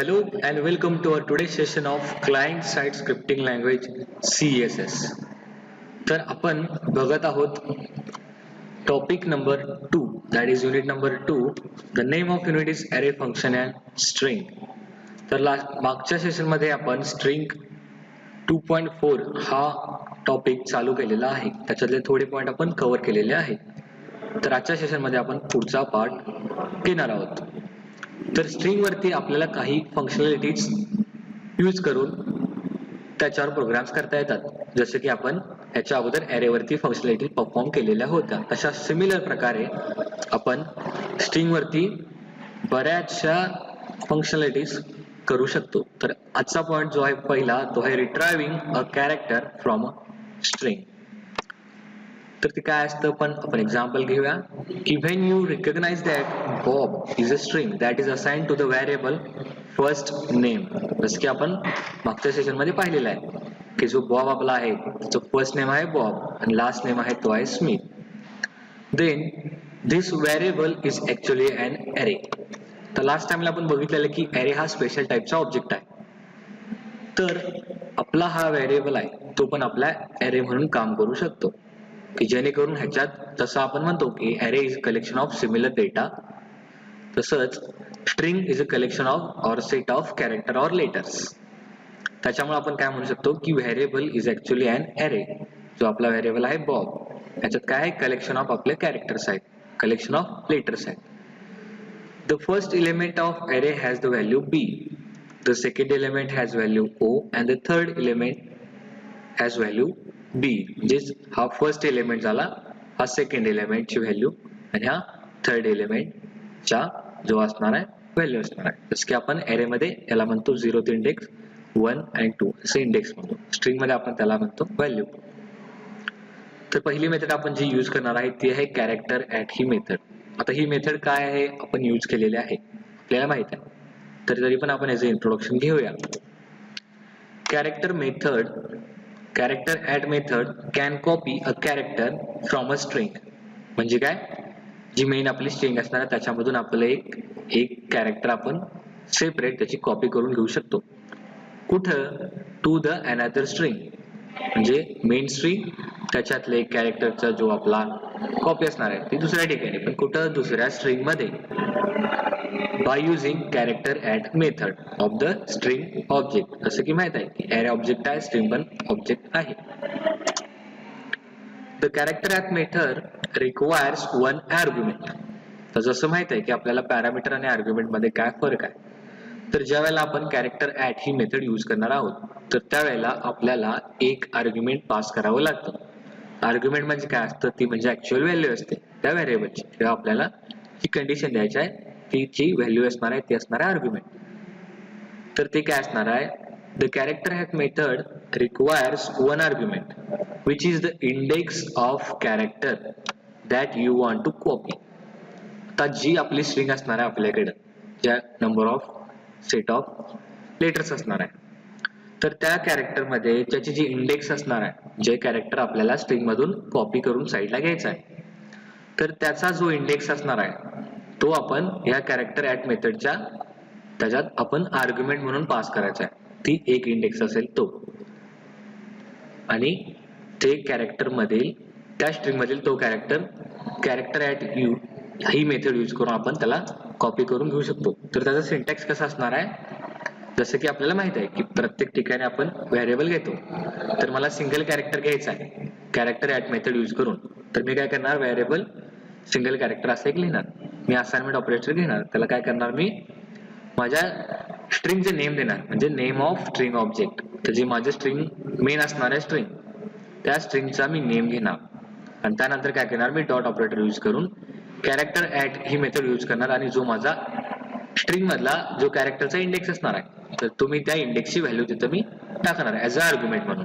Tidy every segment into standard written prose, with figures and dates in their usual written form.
Hello and welcome to our today's session of client side scripting language CSS. तर आपण बघत आहोत topic number 2, that is unit number 2. The name of unit is array function and string. तर मागच्या session मध्ये आपण string 2.4 हा topic चालू केलेला आहे. त्याच्यातले थोडे पॉइंट आपण कव्हर केलेले आहेत. तर आजच्या सेशन मध्ये आपण पुढचा पार्ट घेणार आहोत. तर स्ट्रिंग वरती आपल्याला काही फंक्शनॅलिटीज यूज करून त्याच्यावर प्रोग्राम्स करता येतात. जसे की आपण ह्याच्या अगोदर ॲरे वरती फंक्शनॅलिटी परफॉर्म केलेल्या होत्या. तशा सिमिलर प्रकारे आपण स्ट्रिंग वरती बऱ्याचशा फंक्शनॅलिटीज करू शकतो. तर आजचा पॉइंट जो आहे पहिला तो आहे retrieving a character from a string. तर ते काय असतं आपण एक्झाम्पल घेऊया की when you recognise that Bob is a string that is assigned to the variable first name. जसं की आपण मागच्या सेशन मध्ये पाहिलेलं आहे की जो बॉब आपला आहे त्याचं फर्स्ट नेम आहे बॉब आणि लास्ट नेम आहे तो आहे Smith. Then this variable is actually an array. तर लास्ट टाइमला आपण बघितलेलं की ॲरे हा स्पेशल टाइपचा ऑब्जेक्ट आहे. तर आपला हा व्हेरिएबल आहे तो पण आपला ॲरे म्हणून काम करू शकतो की जेणेकरून ह्याच्यात तसं आपण म्हणतो की array is a collection of similar data, तसंच string is a collection of or set of character or letters. त्याच्यामुळे आपण काय म्हणू शकतो की variable is actually an array. जो आपला व्हेरिएबल आहे बॉब ह्याच्यात काय आहे कलेक्शन ऑफ आपले कॅरेक्टर्स आहेत, कलेक्शन ऑफ लेटर्स आहेत. The first element of array has the value B, the second element has value O and the third element has value बी. म्हणजे हा फर्स्ट एलिमेंट झाला, हा सेकंड एलिमेंटची व्हॅल्यू आणि हा third एलिमेंटचा जो असणार आहे व्हॅल्यू असणार आहे. जसं की आपण ॲरे मध्ये याला म्हणतो 0th इंडेक्स, 1 आणि 2 असे इंडेक्स म्हणतो. स्ट्रिंग मध्ये आपण त्याला म्हणतो व्हॅल्यू. तर पहिली मेथड आपण जी यूज करणार आहे ती आहे कॅरेक्टर ऍट ही मेथड. आता ही मेथड काय आहे आपण यूज केलेली आहे आपल्याला माहित आहे, तरी पण आपण याचं इंट्रोडक्शन घेऊया. Character add method can copy a character from a string. म्हणजे काय, जी मेन आपली स्ट्रिंग असणार आहे त्याच्यामधून आपल्याला एक कॅरेक्टर आपण सेपरेट त्याची कॉपी करून घेऊ शकतो. कुठं, टू द अनदर स्ट्रिंग. म्हणजे मेन स्ट्रिंग त्याच्यातले एक कॅरेक्टरचा जो आपला कॉपी असणार आहे ती दुसऱ्या ठिकाणी, पण कुठं, दुसऱ्या स्ट्रिंग मध्ये. By using character at method of the string object. जसं की माहित आहे की ॲरे ऑब्जेक्ट आहे, स्ट्रिंग पण ऑब्जेक्ट आहे. The character at method requires one argument. तर जसं माहित आहे की आपल्याला पॅरामीटर आणि आर्ग्युमेंट मध्ये काय फरक आहे. तर ज्या वेळेला आपण कॅरेक्टर ऍट ही मेथड यूज करणार आहोत तर त्यावेळेला आपल्याला एक आर्ग्युमेंट पास करावं लागतं. आर्ग्युमेंट म्हणजे काय असतं, ती म्हणजे ऍक्च्युअल व्हॅल्यू असते त्या व्हेरिएबलची. तेव्हा आपल्याला ही कंडिशन द्यायची आहे की जी व्हॅल्यू असणार आहे ती असणार आहे आर्ग्युमेंट. तर ते काय असणार आहे, the character at method requires one argument which is the index of character that you want to copy. आता जी आपली स्ट्रिंग असणार आहे आपल्याकडे, ज्या number of set of letters असणार आहे, तर त्या कॅरेक्टर मध्ये त्याची जी इंडेक्स असणार आहे, जे कॅरेक्टर आपल्याला स्ट्रिंग मधून कॉपी करून साईडला घ्यायचा आहे, तर त्याचा जो इंडेक्स असणार आहे तो आपण या कॅरेक्टर ऍट मेथडच्या त्याच्यात आपण आर्ग्युमेंट म्हणून पास करायचा आहे. ती एक इंडेक्स असेल तो, आणि ते कॅरेक्टर मधील त्या स्ट्रिंग मधील तो character at you he method use करून आपण त्याला कॉपी करून घेऊ शकतो. तर त्याचा सिंटॅक्स कसा असणार आहे, जसं की आपल्याला माहित आहे की प्रत्येक ठिकाणी आपण व्हेरिएबल घेतो. तर मला सिंगल कॅरेक्टर घ्यायचा आहे कॅरेक्टर ऍट मेथड यूज करून, तर मी काय करणार, व्हेरिएबल सिंगल कॅरेक्टर असं एक लिहिणार. मी असाइनमेंट ऑपरेटर घेणार, त्याला काय करणार, मी माझ्या स्ट्रिंगचे नेम देणार, म्हणजे नेम ऑफ स्ट्रिंग ऑब्जेक्ट. तर जे माझे स्ट्रिंग मेन असणार आहे स्ट्रिंग, त्या स्ट्रिंगचा मी नेम घेणार आणि त्यानंतर काय करणार, मी डॉट ऑपरेटर यूज करून कॅरेक्टर ऍट ही मेथड यूज करणार आणि जो माझा स्ट्रिंग मधला जो कॅरेक्टरचा इंडेक्स असणार आहे तर तुम्ही त्या इंडेक्सची व्हॅल्यू तिथं मी टाकणार ऍज अ आर्ग्युमेंट म्हणून.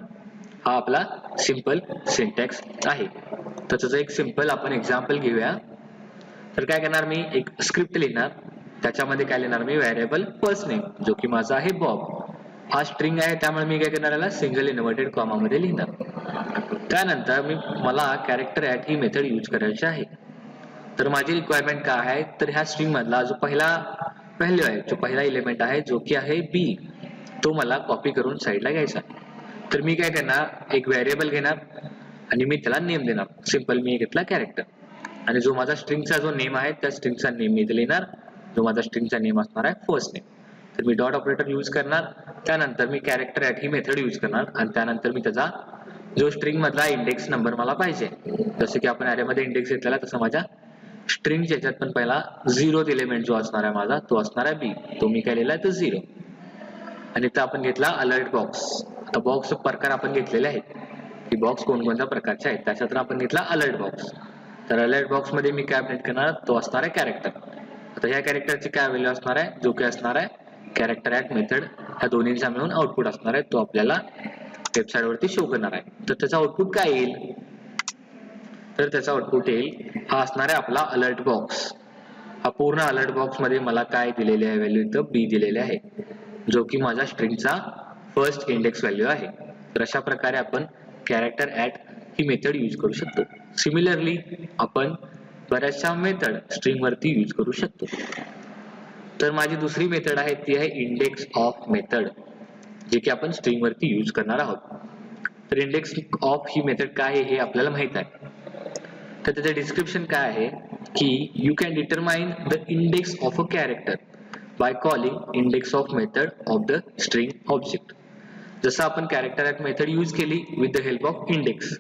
हा आपला सिंपल सिंटॅक्स आहे. तर त्याचं एक सिंपल आपण एक्झाम्पल घेऊया. तर काय करणार, मी एक स्क्रिप्ट लिहिणार, त्याच्यामध्ये काय लिहिणार मी, व्हेरिएबल फर्स्ट नेम जो की माझा आहे बॉब. हा स्ट्रिंग आहे त्यामुळे मी काय करणार, याला सिंगल इन्व्हर्टेड कॉमा मध्ये लिहिणार. त्यानंतर मला कॅरेक्टर ऍट ही मेथड यूज करायची आहे. तर माझी रिक्वायरमेंट काय आहे, तर ह्या स्ट्रिंग मधला जो पहिला व्हॅल्यू आहे, जो पहिला एलिमेंट आहे जो की आहे बी, तो मला कॉपी करून साईडला घ्यायचा. तर मी काय करणार, एक व्हेरिएबल घेणार आणि मी त्याला नेम देणार. सिंपल मी घेतला कॅरेक्टर, आणि जो माझा स्ट्रिंगचा जो नेम आहे त्या स्ट्रिंगचा नेम मी इथे लिहिणार. जो माझा स्ट्रिंगचा नेम असणार आहे फर्स्ट नेम. तर मी डॉट ऑपरेटर यूज करणार. त्यानंतर मी कॅरेक्टर ऍट ही मेथड यूज करणार आणि त्यानंतर मी त्याचा जो स्ट्रिंग मधला इंडेक्स नंबर मला पाहिजे, जसं की आपण मध्ये इंडेक्स घेतलेला तसं माझ्या स्ट्रिंगच्या याच्यात पण पहिला 0th एलिमेंट जो असणार आहे माझा तो असणार आहे बी. तो मी काय लिहिला तर 0. आणि इथं आपण घेतला अलर्ट बॉक्स. आता बॉक्स प्रकार आपण घेतलेले आहेत की बॉक्स कोणकोणत्या प्रकारचे आहेत, त्याच्यात आपण घेतला अलर्ट बॉक्स. तर अलर्ट बॉक्स मध्ये मी काय अपडेट करणार, तो असणार आहे कॅरेक्टर. आता ह्या कॅरेक्टरची काय व्हॅल्यू असणार आहे, जो काय असणार आहे कॅरेक्टर ऍट मेथड, ह्या दोन्हींचा मिळून आउटपुट असणार आहे, तो आपल्याला वेबसाईट वरती शो करणार आहे. तर त्याचा आउटपुट काय येईल, तर त्याचा आउटपुट येईल हा असणार आहे आपला अलर्ट बॉक्स. हा पूर्ण अलर्ट बॉक्स मध्ये मला काय दिलेले आहे व्हॅल्यू, इथं बी दिलेले आहे, जो की माझ्या स्ट्रिंगचा फर्स्ट इंडेक्स व्हॅल्यू आहे. तर अशा प्रकारे आपण कॅरेक्टर ऍट ही मेथड यूज करू शकतो. सिमिलरली आपण बऱ्याचशा मेथड स्ट्रिंग वरती यूज करू शकतो. तर माझी दुसरी मेथड आहे ती आहे इंडेक्स ऑफ मेथड, जे की आपण स्ट्रिंग वरती यूज करणार आहोत. तर इंडेक्स ऑफ ही मेथड काय आहे हे आपल्याला माहित आहे. तर त्याचं डिस्क्रिप्शन काय आहे की you can determine the index of a character by calling index of method of the string object. जसं आपण कॅरेक्टर ऍट मेथड यूज केली with the help of index,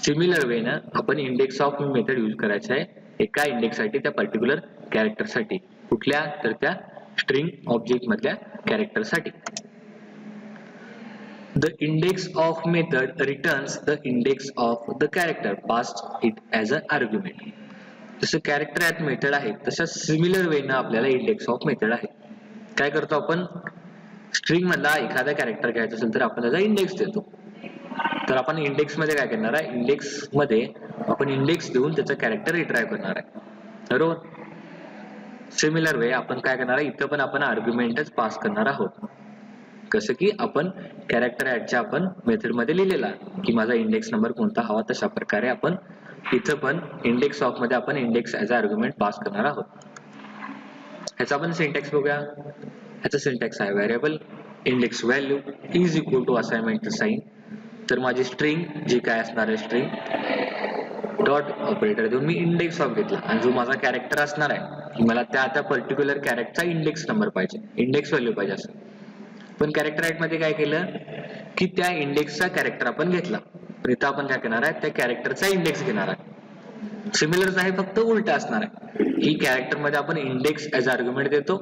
similar way ना आपण इंडेक्स ऑफ मेथड यूज करायचं आहे एका index साठी, त्या पर्टिक्युलर कॅरेक्टर साठी. कुठल्या, तर त्या स्ट्रिंग ऑब्जेक्ट मधल्या कॅरेक्टर साठी. The index of method returns the index of the character passed it as an argument. जसं कॅरेक्टर ऍट मेथड आहे तसं सिमिलर वे ना आपल्याला इंडेक्स ऑफ मेथड आहे. काय करतो आपण, स्ट्रिंग मधला एखादा कॅरेक्टर घ्यायचा असेल तर आपण त्याचा इंडेक्स देतो. तर आपण इंडेक्स मध्ये काय करणार आहे, इंडेक्स मध्ये आपण इंडेक्स देऊन त्याचा कॅरेक्टर रिट्राइव्ह करणार आहे, बरोबर. सिमिलर वे आपण काय करणार आहे, इथं पण आपण आर्ग्युमेंटच पास करणार आहोत. कसं की आपण कॅरेक्टर ऍडच्या आपण मेथड मध्ये लिहिलेला की माझा इंडेक्स नंबर कोणता हवा, तशा प्रकारे आपण इथं पण इंडेक्स ऑफ मध्ये आपण index as a argument pass करणार आहोत. ह्याचा आपण सिंटॅक्स बघूया. ह्याचा सिंटॅक्स आहे variable index value is equal to assignment sign. तर माझी स्ट्रिंग जी काय असणार आहे, स्ट्रिंग डॉट ऑपरेटर देऊन मी इंडेक्स ऑफ घेतला, आणि जो माझा कॅरेक्टर असणार आहे की मला त्या पर्टिक्युलर कॅरेक्टरचा इंडेक्स नंबर पाहिजे, इंडेक्स व्हॅल्यू पाहिजे असं. पण कॅरेक्टर ऍट मध्ये काय केलं की त्या इंडेक्सचा कॅरेक्टर आपण घेतला, पण इथं आपण काय करणार आहे, त्या कॅरेक्टरचा इंडेक्स घेणार आहे. सिमिलरच आहे, फक्त उलट असणार आहे की कॅरेक्टर मध्ये आपण इंडेक्स ऍज आर्ग्युमेंट देतो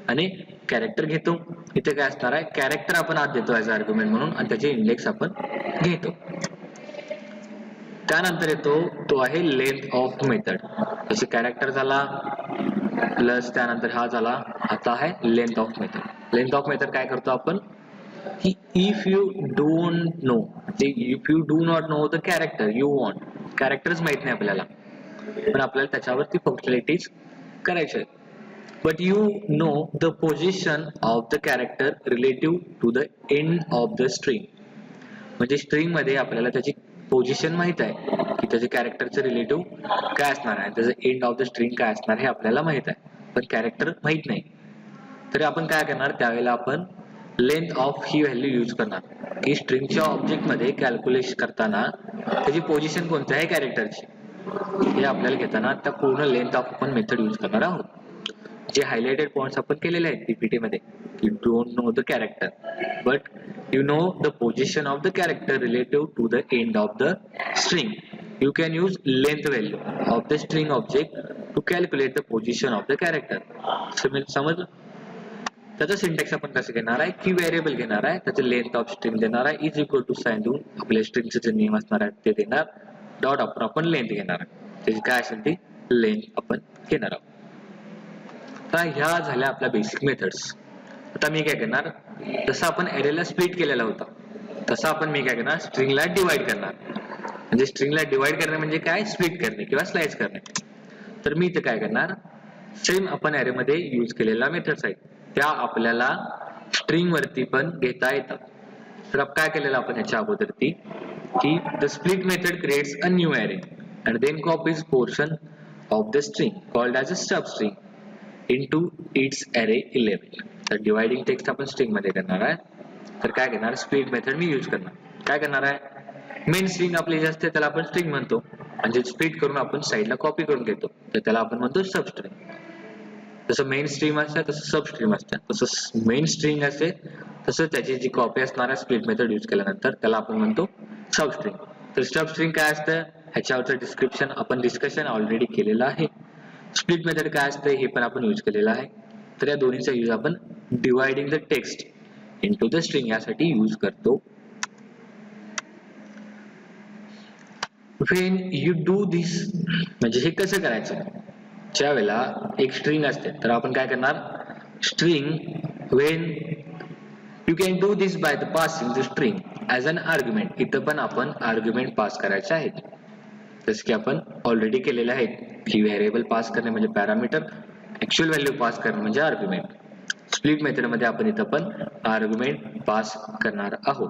आणि कॅरेक्टर घेतो. इथे काय असणार आहे, कॅरेक्टर आपण आत देतो ऍज आर्ग्युमेंट म्हणून आणि त्याचे इंडेक्स आपण घेतो. त्यानंतर येतो तो आहे लेंथ ऑफ मेथड. जसे कॅरेक्टर झाला प्लस त्यानंतर हा झाला, आता आहे length of method. Length of method काय करतो आपण की if you don't know, if you do not know the character you want, कॅरेक्टरच माहित नाही आपल्याला पण आपल्याला त्याच्यावरती फंक्शनॅलिटीज करायच्या आहेत. But you know the position of the character relative to the end of the string. म्हणजे स्ट्रिंग मध्ये आपल्याला त्याची पोझिशन माहित आहे की त्याचे कॅरेक्टरचे रिलेटिव्ह काय असणार आहे, त्याचं एंड ऑफ द स्ट्रिंग काय असणार हे आपल्याला माहित आहे, पण कॅरेक्टर माहित नाही. तरी आपण काय करणार, त्यावेळेला आपण length of he value use करणार की स्ट्रिंगच्या ऑब्जेक्ट मध्ये कॅल्क्युलेशन करताना त्याची पोझिशन कोणती आहे कॅरेक्टरची हे आपल्याला घेताना त्या पूर्ण लेंथ ऑफ आपण मेथड यूज करणार आहोत. जे हायलाइटेड पॉइंट्स आपण केलेले आहेत पीपीटी मध्ये, you don't know the character but you know the position of the character relative to the end of the string. You can use length value of the string object to calculate the position of the character. समजलं. त्याचा syntax आपण कसं घेणार आहे की variable घेणार आहे, त्याचं लेंथ ऑफ स्ट्रिंग देणार आहे, इज इक्वल टू साइन देऊन आपल्या स्ट्रिंगचे जे नेम असणार आहे ते देणार, डॉट आपण लेंथ घेणार आहे, त्याची काय असेल ती लेंथ आपण घेणार आहोत. आता ह्या झाल्या आपल्या बेसिक मेथड्स. आता मी काय करणार, जसं आपण एरेला स्प्लिट केलेला होता तसं आपण मी काय करणार, स्ट्रिंगला डिवाइड करणार. म्हणजे स्ट्रिंगला डिवाइड करणे म्हणजे काय, स्प्लिट करणे किंवा स्लाइस करणे. तर मी इथे काय करणार, सेम आपण एरे मध्ये यूज केलेल्या मेथड्स आहेत त्या आपल्याला स्ट्रिंग वरती पण घेता येतात. तर काय केलेलं आपण ह्याच्या अगोदर ती की the split method creates a new array and then copies portion of the string called as a substring into its array element. तर डिवायडिंग टेक्स्ट आपण स्ट्रिंग मध्ये करणार आहे. तर काय करणार, स्प्लिट मेथड मी यूज करणार. काय करणार आहे, मेन स्ट्रिंग आपली जे असते त्याला आपण स्ट्रिंग म्हणतो, म्हणजे स्प्लिट करून आपण साईडला कॉपी करून घेतो, तर त्याला आपण म्हणतो सबस्ट्रिंग. जसं मेन स्ट्रीम असते तसं सब स्ट्रीम असते. तसं मेन स्ट्रिंग असते तसं त्याची जी कॉपी असणार आहे स्प्लिट मेथड यूज केल्यानंतर त्याला आपण म्हणतो सबस्ट्रिंग. तर सबस्ट्रिंग काय असतं ह्याच्यावरचं डिस्क्रिप्शन आपण डिस्कशन ऑलरेडी केलेलं आहे. स्प्लिट मेथड काय असते हे पण आपण यूज केलेलं आहे. तर या दोन्हीचा यूज आपण dividing the text into the string यासाठी यूज करतो. When you do this, म्हणजे हे कसं करायचं, ज्या वेळेला एक स्ट्रिंग असते तर आपण काय करणार, string when you can do this by the passing the string as an argument. इथं पण आपण आर्ग्युमेंट पास करायचे आहेत, जसं की आपण ऑलरेडी केलेले आहेत की व्हेरिएबल पास करणे म्हणजे पॅरामीटर, ऍक्च्युअल व्हॅल्यू पास करणे म्हणजे आर्ग्युमेंट. स्प्लिट मेथड मध्ये आपण इथं पण आर्ग्युमेंट पास करणार आहोत.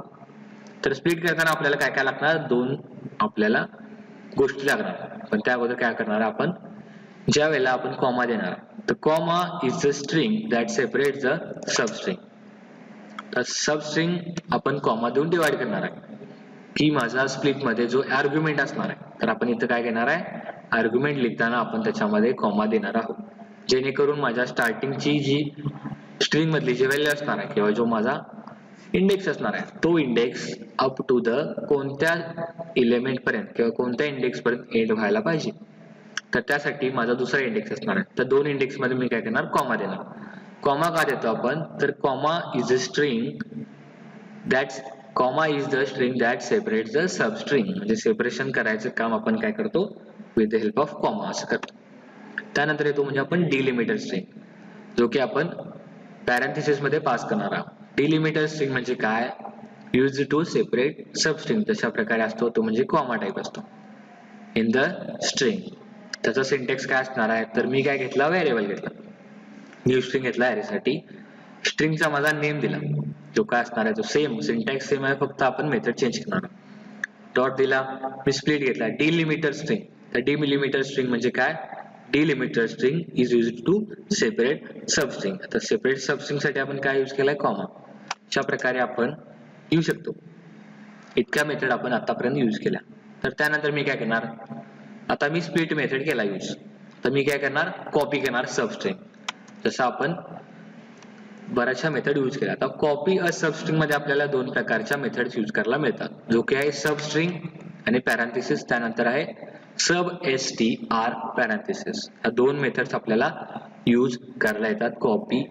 तर स्प्लिट करताना आपल्याला काय काय लागणार, दोन आपल्याला गोष्टी लागणार. पण त्या अगोदर काय करणार आपण, ज्या वेळेला आपण कॉमा देणार, तर comma is the string that separate the substring. तर सबस्ट्रिंग आपण कॉमा देऊन डिवाइड करणार आहे की माझा स्प्लिट मध्ये जो आर्ग्युमेंट असणार आहे, तर आपण इथं काय घेणार आहे, आर्ग्युमेंट लिहिताना आपण त्याच्यामध्ये कॉमा देणार आहोत, जेणेकरून माझ्या स्टार्टिंगची जी स्ट्रिंग मधली जी व्हॅल्यू असणार आहे किंवा जो माझा इंडेक्स असणार आहे तो इंडेक्स अप टू द कोणत्या एलिमेंट पर्यंत किंवा कोणत्या इंडेक्स पर्यंत एंड व्हायला पाहिजे. तर त्यासाठी माझा दुसरा इंडेक्स असणार आहे, तर दोन इंडेक्स मध्ये मी काय करणार, कॉमा देणार. कॉमा का देतो आपण, तर comma is the string that separate the substring, म्हणजे सेपरेशन करायचं काम आपण काय करतो, with the help of comma असं करतो. त्यानंतर येतो म्हणजे आपण डिलिमिटर स्ट्रिंग, जो की आपण पॅरेंथेसिस मध्ये पास करणार आहोत. डिलिमिटर स्ट्रिंग म्हणजे काय, यूज टू सेपरेट सबस्ट्रिंग, तशा प्रकारे असतो तो, म्हणजे कॉमा टाइप असतो इन द स्ट्रिंग. त्याचा सिंटॅक्स काय असणार आहे, तर मी काय घेतला, व्हेरिएबल घेतला, न्यू स्ट्रिंग घेतला ॲरेसाठी, स्ट्रिंगचा माझा नेम दिला, जो काय असणार आहे तो सेम सिंटॅक्स सेम आहे, फक्त आपण मेथड चेंज करणार. डॉट दिला, मी स्प्लिट घेतला, डिलिमिटर स्ट्रिंग. तर डिलिमिटर स्ट्रिंग म्हणजे काय, delimiter string is used to separate substring. आता सेपरेट सबस्ट्रिंग साठी आपण काय यूज केलाय, कॉमा. अशा प्रकारे आपण येऊ शकतो. इतक्या मेथड आपण आतापर्यंत यूज केल्या. तर त्यानंतर मी काय करणार, आता मी स्प्लिट मेथड केला यूज, तर मी काय करणार, कॉपी करणार सबस्ट्रिंग. जसं आपण बऱ्याचशा मेथड यूज केल्या. आता कॉपी अ सबस्ट्रिंग मध्ये आपल्याला दोन प्रकारच्या मेथड्स यूज करायला मिळतात, जो की आहे सबस्ट्रिंग आणि पॅरेंथेसिस, त्यानंतर आहे सब str पॅरेंथेसिस. या दोन मेथड्स आपल्याला यूज करायला येतात कॉपी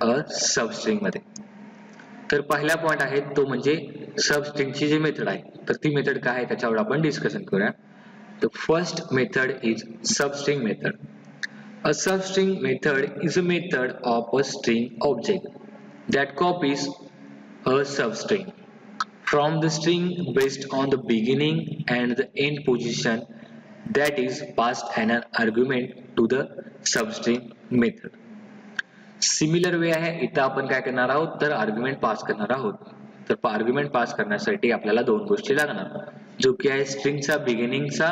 अ सबस्ट्रिंग मध्ये. तर पहिला पॉइंट आहे तो म्हणजे सबस्ट्रिंगची जी मेथड आहे, तर ती मेथड काय आहे त्याच्यावर आपण डिस्कशन करूया. The first method is substring method. A substring method is a method of a string object that copies a substring from the string based on the beginning and the end position that is passed as an argument to the substring method. Similar way आहे, इथं आपण काय करणार आहोत, तर argument pass करणार आहोत. तर आर्ग्युमेंट पास करण्यासाठी आपल्याला दोन गोष्टी लागणार, जो की आहे स्ट्रिंगचा बिगिनिंगचा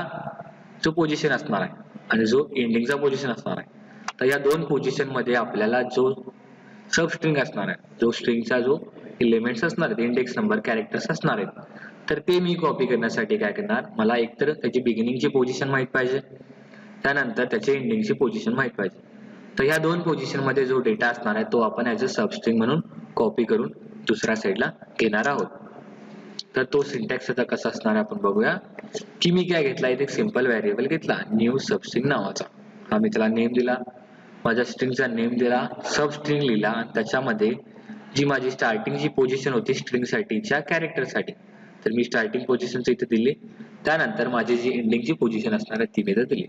जो पोझिशन असणार आहे आणि जो एंडिंगचा पोझिशन असणार आहे. तर या दोन पोझिशन मध्ये आपल्याला जो सब स्ट्रिंग असणार आहे, जो स्ट्रिंगचा जो एलिमेंट्स असणार आहेत, इंडेक्स नंबर कॅरेक्टर्स असणार आहेत, तर ते मी कॉपी करण्यासाठी काय करणार, मला एकतर त्याची बिगिनिंगची पोझिशन माहित पाहिजे, त्यानंतर त्याची एंडिंगची पोझिशन माहित पाहिजे. तर ह्या दोन पोझिशन मध्ये जो डेटा असणार आहे तो आपण ऍज अ सबस्ट्रिंग म्हणून कॉपी करून दुसऱ्या साईडला घेणार आहोत. तर तो सिंटॅक्स आता कसा असणार आहे आपण बघूया. की मी काय घेतला, इथे एक सिंपल व्हेरिएबल घेतला न्यू सबस्ट्रिंग नावाचा, हा मी त्याला नेम दिला, माझ्या स्ट्रिंगचा नेम दिला, सबस्ट्रिंग लिहिला, आणि त्याच्यामध्ये जी माझी स्टार्टिंगची पोझिशन होती स्ट्रिंग साठीच्या कॅरेक्टरसाठी, तर मी स्टार्टिंग पोझिशनची इथे दिली, त्यानंतर माझी जी एंडिंगची पोझिशन असणार आहे ती मी इथे दिली.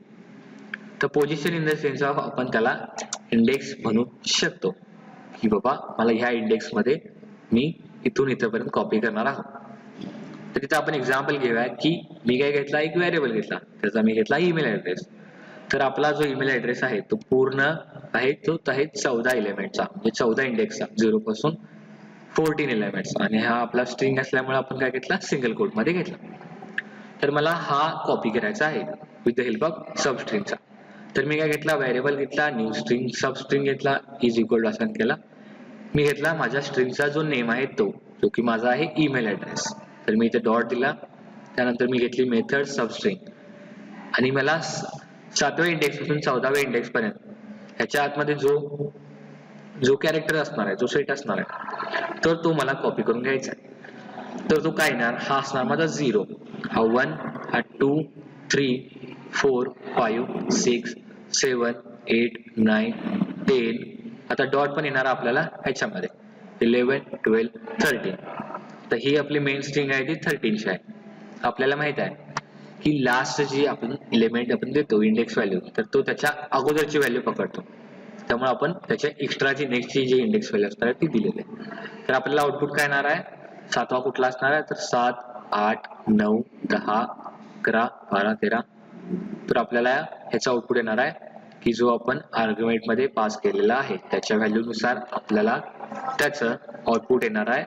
तर position in the sense of आपण त्याला इंडेक्स म्हणू शकतो, की बाबा मला ह्या इंडेक्स मध्ये मी इथून इथपर्यंत कॉपी करणार आहोत. तर तिथं आपण एक्झाम्पल घेऊया की मी काय घेतला, एक व्हेरिएबल घेतला, त्याचा मी घेतला ईमेल ऍड्रेस. तर आपला जो ईमेल ऍड्रेस आहे तो पूर्ण आहे, तो आहे 14 एलिमेंटचा, म्हणजे 14 इंडेक्सचा, 0 पासून 14 एलिमेंट्स, आणि हा आपला स्ट्रिंग असल्यामुळे आपण काय घेतला, सिंगल कोट मध्ये घेतला. तर मला हा कॉपी करायचा आहे विथ द हेल्प ऑफ सबस्ट्रिंगचा. तर मी काय घेतला, व्हेरिएबल घेतला, न्यू स्ट्रिंग सब स्ट्रिंग घेतला, इज इक्वल टू असाइन केला. मी घेतला माझ्या स्ट्रिंगचा जो नेम आहे तो, जो की माझा आहे ईमेल ऍड्रेस. तर मी इथे डॉट दिला. त्यानंतर मी घेतली मेथड सबस्ट्रिंग आणि मला 7व्या इंडेक्स पासून 14व्या इंडेक्स पर्यंत ह्याच्या आतमध्ये जो कॅरेक्टर असणार आहे, जो सेट असणार आहे, तर तो मला कॉपी करून घ्यायचा आहे. तर तो काय येणार, हा असणार माझा 0, हा 1, हा 2, 3, 4, 5, 6, 7, 8, 9, 10. आता डॉट पण येणार आपल्याला ह्याच्यामध्ये 11, 12, 13. तर ही आपली मेन स्ट्रिंग आहे ती 13ची आहे. आपल्याला माहित आहे की लास्ट जी आपण एलिमेंट आपण देतो इंडेक्स व्हॅल्यू, तर तो त्याच्या अगोदरची व्हॅल्यू पकडतो. त्यामुळे आपण त्याच्या एक्स्ट्राची नेक्स्टची जी इंडेक्स व्हॅल्यू असणार आहे ती दिलेली आहे. तर आपल्याला आउटपुट काय येणार आहे, 7वा कुठला असणार आहे, तर 7, 8, 9, 10, 11, 12, 13. तर आपल्याला ह्याचा आउटपुट येणार आहे की जो आपण आर्ग्युमेंट मध्ये पास केलेला आहे त्याच्या व्हॅल्यूनुसार आपल्याला त्याचं आउटपुट येणार आहे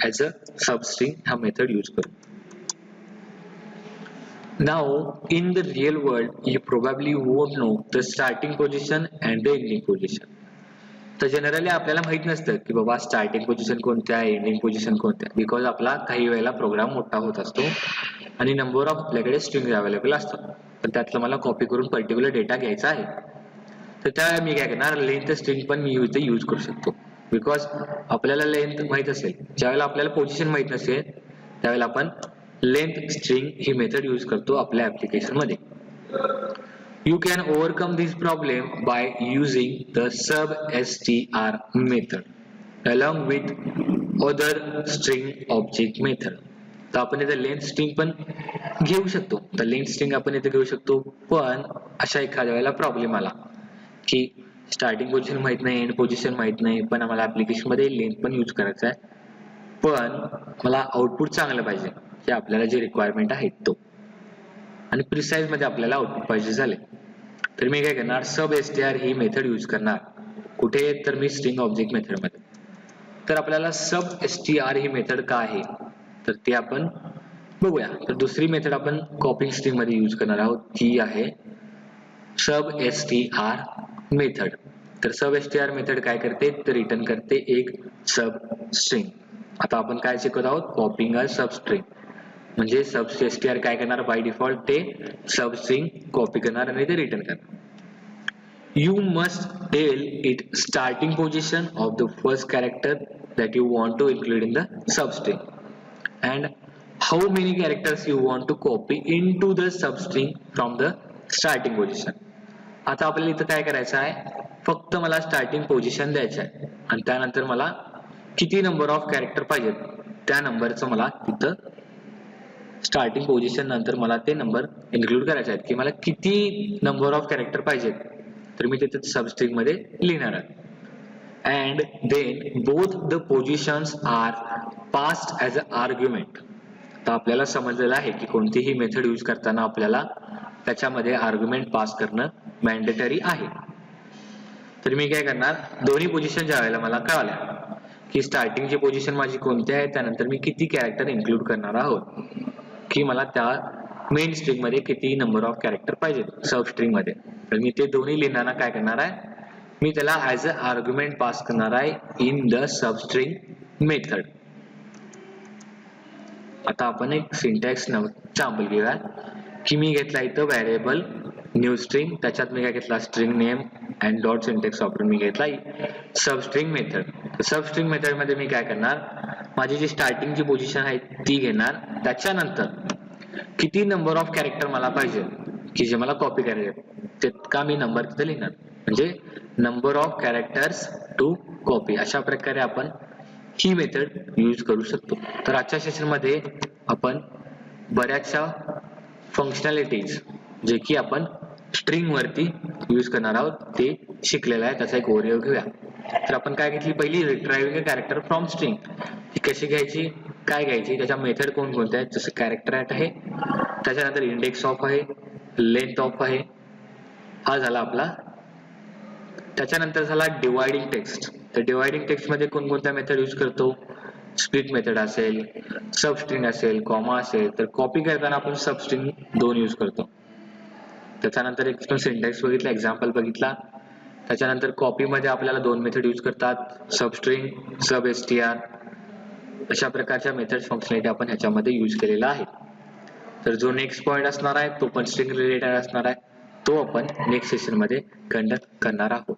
ऍज अ सबस्ट्रिंग हा मेथड यूज करून. Now, in the real world, you probably won't know the starting position and the ending position. तर जनरली आपल्याला माहित नसतं की बाबा स्टार्टिंग पोझिशन कोणत्या आहे, एंडिंग पोझिशन कोणत्या, बिकॉज आपला काही वेळेला प्रोग्राम मोठा होत असतो आणि नंबर ऑफ आपल्याकडे स्ट्रिंग अवेलेबल असतात. तर त्यातलं मला कॉपी करून पर्टिक्युलर डेटा घ्यायचा आहे. तर त्यावेळेला मी काय करणार, लेंथ स्ट्रिंग पण मी इथे यूज करू शकतो. बिकॉज आपल्याला लेंथ माहित असेल, ज्यावेळेला आपल्याला पोझिशन माहित नसेल त्यावेळेला आपण लेंथ स्ट्रिंग ही मेथड यूज करतो आपल्या ऍप्लिकेशन मध्ये. You can overcome this problem by using the substr method along with other string object method. तर आपण इथे लेंथ स्ट्रिंग पण घेऊ शकतो. तर लेंथ स्ट्रिंग आपण इथे घेऊ शकतो, पण अशा एखाद्या वेळेला प्रॉब्लेम आला की स्टार्टिंग पोझिशन माहित नाही, एंड पोझिशन माहित नाही, पण आम्हाला ऍप्लिकेशन मध्ये लेंथ पण यूज करायचा आहे, पण मला आउटपुट चांगलं पाहिजे, हे आपल्याला जे रिक्वायरमेंट आहे तो, आणि प्रिसाइज मध्ये आपल्याला आउटपुट पाहिजे झाले, तर मी काय करणार, सब str ही मेथड यूज करणार. कुठे, तर मी स्ट्रिंग ऑब्जेक्ट मेथड मध्ये. तर आपल्याला सब str ही मेथड काय आहे तर ते आपण बघूया. तर दुसरी मेथड आपण कॉपिंग स्ट्रिंग मध्ये यूज करणार आहोत, ती आहे सब str मेथड. तर सब str मेथड काय करते, तर रिटर्न करते एक सब स्ट्रिंग. आता आपण काय शिकत आहोत, कॉपिंग अ सब स्ट्रिंग. म्हणजे सब str काय करणार, बाय डिफॉल्ट ते सब स्ट्रिंग कॉपी करणार आणि ते रिटर्न करणार. You must tell it starting position of the first character that you want to include in the substring and how many characters you want to copy into the substring from the starting position. आता आपल्याला इथं काय करायचं आहे, फक्त मला starting position द्यायचं आहे आणि त्यानंतर मला किती नंबर ऑफ कॅरेक्टर पाहिजेत त्या नंबरचं मला तिथं स्टार्टिंग पोझिशन नंतर मला ते नंबर इन्क्लूड करायचे आहेत की मला किती नंबर ऑफ कॅरेक्टर पाहिजेत, तर मी तिथे सबस्ट्रिंग मध्ये लिहिणार आहे. And then both the positions are passed as a argument. तर आपल्याला समजलेलं आहे की कोणतीही मेथड यूज करताना आपल्याला त्याच्यामध्ये आर्ग्युमेंट पास करणं मॅन्डेटरी आहे. तर मी काय करणार, दोन्ही पोझिशन ज्या वेळेला मला कळाल्या की स्टार्टिंगची पोझिशन माझी कोणती आहे, त्यानंतर मी किती कॅरेक्टर इन्क्लूड करणार आहोत, की मला त्या मेन स्ट्रिंग मध्ये किती नंबर ऑफ कॅरेक्टर पाहिजेत सब स्ट्रिंग मध्ये, तर मी ते दोन्ही लिहिताना काय करणार आहे, मी त्याला ऍज अ आर्ग्युमेंट पास करणार आहे इन द सबस्ट्रिंग मेथड. आता आपण एक सिंटॅक्स एक्झाम्पल घेऊया की मी घेतला इथं व्हेरिएबल न्यू स्ट्रिंग, त्याच्यात मी काय घेतला string name and dot syntax वापरून मी घेतला सबस्ट्रिंग मेथड. सबस्ट्रिंग मेथड मध्ये मी काय करणार, माझी जी स्टार्टिंगची पोझिशन आहे ती घेणार, त्याच्यानंतर किती नंबर ऑफ कॅरेक्टर मला पाहिजे की जे मला कॉपी करायचे तितका मी नंबर तिथे लिहिणार, म्हणजे number of characters to copy. अशा प्रकारे आपण ही मेथड यूज करू शकतो. तर आजच्या सेशन मध्ये आपण बऱ्याचशा फंक्शनॅलिटीज जे की आपण स्ट्रिंग वरती यूज करणार आहोत ते शिकलेलं आहे, त्याचा एक ओव्हरव्ह्यू घेऊया. तर आपण काय घेतली, पहिली रिट्रायव्हिंग अ कॅरेक्टर फ्रॉम स्ट्रिंग. ही कशी घ्यायची, काय घ्यायची, त्याच्या मेथड कोणकोणत्या आहेत, जसं कॅरेक्टर ऍट आहे, त्याच्यानंतर इंडेक्स ऑफ आहे, लेंथ ऑफ आहे, हा झाला आपला. त्याच्यानंतर झाला डिवायडिंग टेक्स्ट. तर डिवायडिंग टेक्स्ट मध्ये कोणकोणत्या मेथड यूज करतो, स्प्लिट मेथड असेल, सबस्ट्रिंग असेल, कॉमा असेल, तर कॉपी करताना आपण सबस्ट्रिंग 2 यूज करतो. त्याच्यानंतर एक सिंटॅक्स बघितला, एक्झाम्पल बघितला. त्याच्यानंतर कॉपीमध्ये आपल्याला दोन मेथड यूज करतात, सबस्ट्रिंग, सब str. अशा प्रकारच्या मेथड फंक्शनॅलिटी आपण ह्याच्यामध्ये यूज केलेला आहे. तर जो नेक्स्ट पॉईंट असणार आहे तो पण स्ट्रिंग रिलेटेड असणार आहे, तो आपण नेक्स्ट सेशन मध्ये कंडक्ट करणार आहोत.